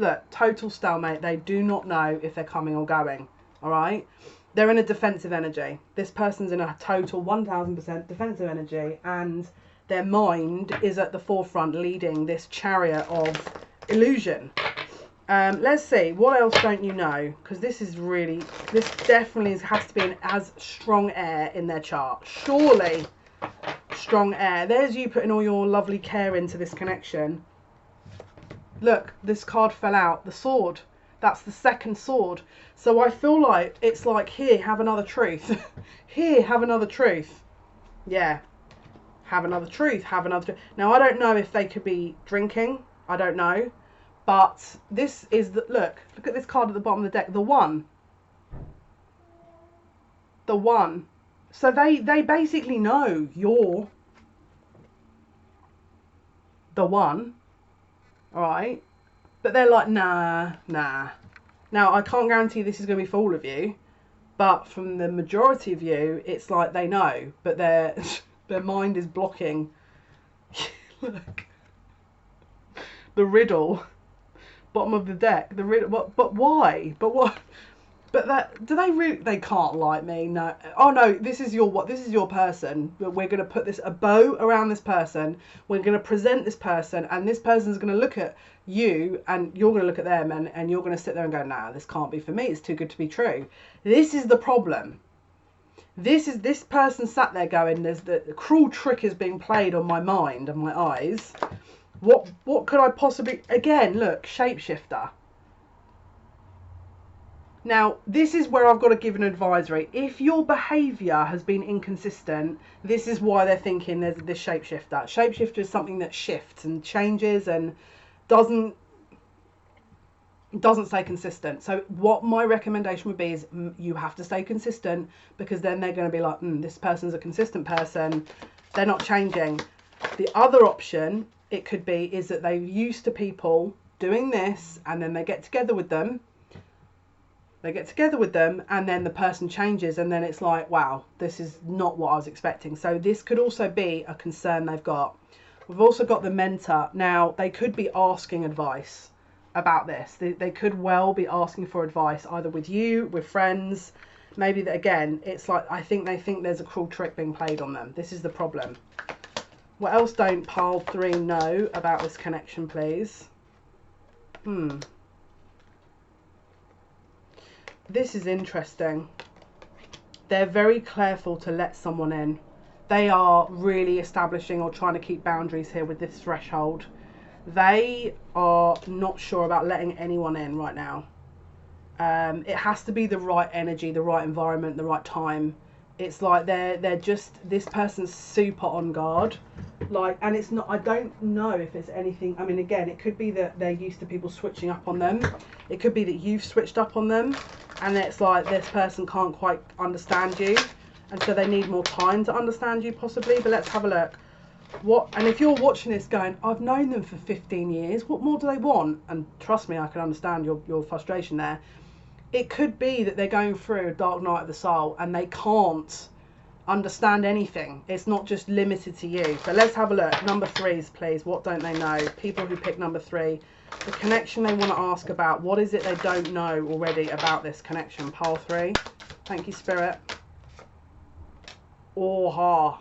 stalemate. They do not know if they're coming or going. All right? They're in a defensive energy. This person's in a total 1000% defensive energy, and their mind is at the forefront leading this chariot of illusion. Let's see, what else don't you know? Because this definitely has to be an as strong air in their chart. Surely strong air. There's you putting all your lovely care into this connection. Look, this card fell out. The sword. That's the second sword. So I feel like it's like, here, have another truth. Here, have another truth. Yeah. Have another truth. Have another truth. Now, I don't know if they could be drinking I don't know. But this is the, look at this card at the bottom of the deck, the one. The one. So they basically know you're the one, all right? But they're like, nah. Now, I can't guarantee this is going to be for all of you, but from the majority of you, it's like they know, but their mind is blocking. Look. The riddle. Bottom of the deck. The riddle. But why? But what? But that, do they really? They can't like me. No. Oh no. This is your what? This is your person. But we're gonna put a bow around this person. We're gonna present this person, and this person's gonna look at you, and you're gonna look at them, and you're gonna sit there and go, nah, this can't be for me. It's too good to be true. This is the problem. This person sat there going, there's the cruel trick is being played on my mind and my eyes. What could I possibly? Again, look, shapeshifter. Now, this is where I've got to give an advisory. If your behaviour has been inconsistent, this is why they're thinking there's this shapeshifter. Shapeshifter is something that shifts and changes and doesn't stay consistent. So what my recommendation would be is you have to stay consistent, because then they're going to be like, this person's a consistent person. They're not changing. The other option it could be is that they're used to people doing this, and then they get together with them. And then the person changes, and then it's like, wow, this is not what I was expecting. So this could also be a concern they've got. We've also got the mentor. Now, they could be asking advice about this. They could well be asking for advice, either with you, with friends. Maybe that, again, it's like, I think they think there's a cruel trick being played on them. This is the problem. What else don't pile 3 know about this connection, please? This is interesting. They're very careful to let someone in. They are really establishing or trying to keep boundaries here with this threshold. They are not sure about letting anyone in right now. It has to be the right energy, the right environment, the right time. It's like they're just, this person's super on guard. Like, and it's not, I don't know if it's anything. I mean, again, it could be that they're used to people switching up on them. It could be that you've switched up on them, and it's like this person can't quite understand you, and so they need more time to understand you possibly. But let's have a look. And if you're watching this going, I've known them for 15 years, what more do they want? And trust me, I can understand your frustration there. It could be that they're going through a dark night of the soul and they can't understand anything. It's not just limited to you. So let's have a look. Number 3s, please. What don't they know? People who pick number 3. The connection they want to ask about. What is it they don't know already about this connection? Pile 3. Thank you, Spirit. Oha.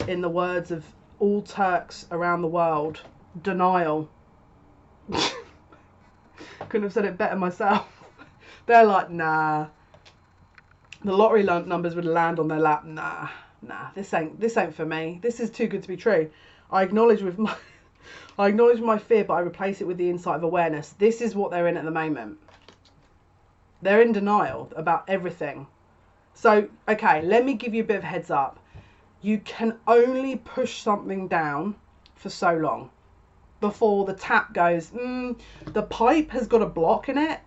In the words of all Turks around the world, denial. Couldn't have said it better myself. They're like, nah. The lottery numbers would land on their lap. Nah, this ain't for me. This is too good to be true. I acknowledge my fear, but I replace it with the insight of awareness. This is what they're in at the moment. They're in denial about everything. So, okay, let me give you a bit of a heads up. You can only push something down for so long before the tap goes, the pipe has got a block in it,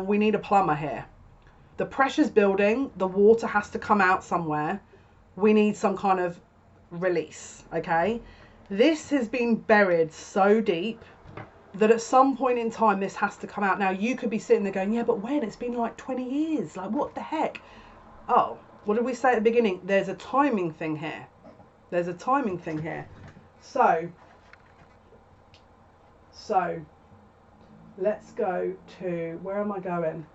we need a plumber here. The pressure's building, the water has to come out somewhere. We need some kind of release, okay? This has been buried so deep that at some point in time this has to come out. Now, you could be sitting there going, yeah, but when? It's been like 20 years. Like, what the heck? Oh, what did we say at the beginning? There's a timing thing here. There's a timing thing here. So let's go to, where am I going?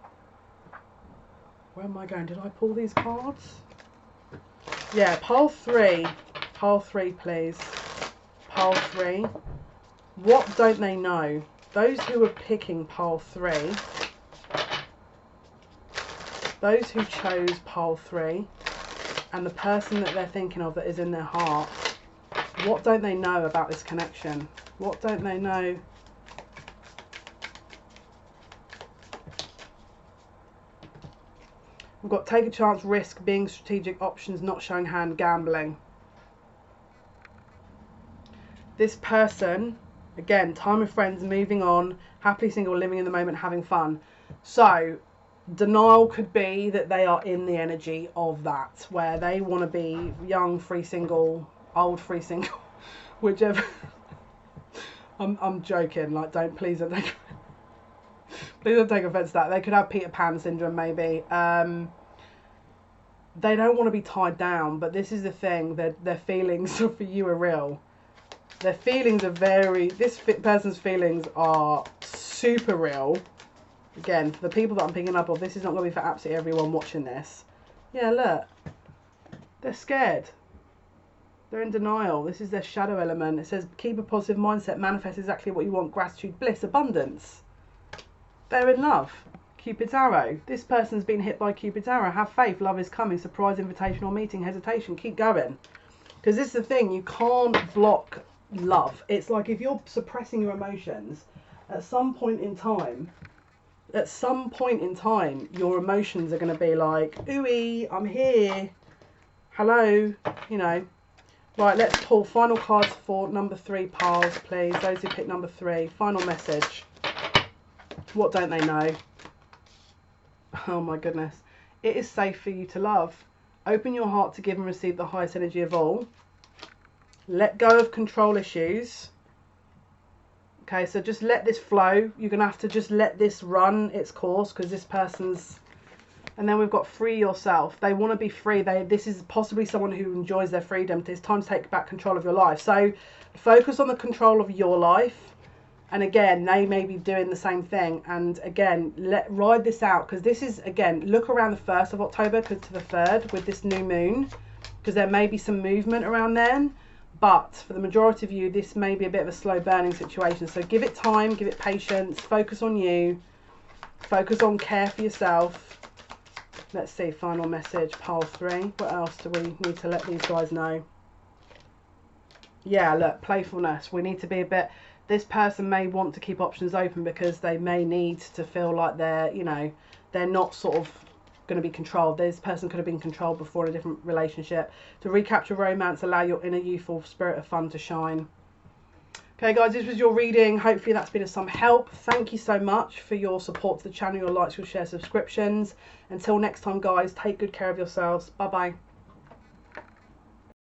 Where am I going? Did I pull these cards? Yeah, pile 3. Pile 3, please. Pile 3. What don't they know? Those who are picking pile 3. Those who chose pile 3. And the person that they're thinking of that is in their heart. What don't they know about this connection? What don't they know? We've got take a chance, risk, being strategic, options, not showing hand, gambling. This person Again, time with friends, moving on, happily single, living in the moment, having fun. So denial could be that they are in the energy of that, where they want to be young, free, single, old, free, single, whichever. I'm joking. Like, please don't take offense to that. They could have Peter Pan syndrome, maybe. They don't want to be tied down, but this is the thing. Their feelings for you are real. Their feelings are this person's feelings are super real. Again, for the people that I'm picking up on, this is not going to be for absolutely everyone watching this. Yeah, look. They're scared. They're in denial. This is their shadow element. It says, keep a positive mindset, manifest exactly what you want, gratitude, bliss, abundance. They're in love. Cupid's arrow. This person's been hit by Cupid's arrow. Have faith, love is coming, surprise, invitation or meeting, hesitation. Keep going. Because this is the thing, you can't block love. It's like if you're suppressing your emotions, at some point in time, your emotions are going to be like, ooey, I'm here. Hello, you know. Right, let's pull final cards for number 3 piles, please. Those who pick number 3. Final message. What don't they know? Oh my goodness. It is safe for you to love. Open your heart to give and receive the highest energy of all. Let go of control issues. Okay, so just let this flow. You're going to have to just let this run its course because this person's... And then we've got free yourself. They want to be free. This is possibly someone who enjoys their freedom. It's time to take back control of your life. So focus on the control of your life. And again, they may be doing the same thing. And again, ride this out. Because this is, again, look around the 1st of October to the 3rd with this new moon. Because there may be some movement around then. But for the majority of you, this may be a bit of a slow burning situation. So give it time, give it patience. Focus on you. Focus on care for yourself. Let's see, final message, pile 3. What else do we need to let these guys know? Yeah, look, playfulness. We need to be a bit... This person may want to keep options open because they may need to feel like they're, you know, they're not sort of going to be controlled. This person could have been controlled before in a different relationship. To recapture romance, allow your inner youthful spirit of fun to shine. Okay guys, this was your reading. Hopefully that's been of some help. Thank you so much for your support to the channel, your likes, your shares, subscriptions. Until next time guys, take good care of yourselves. Bye bye.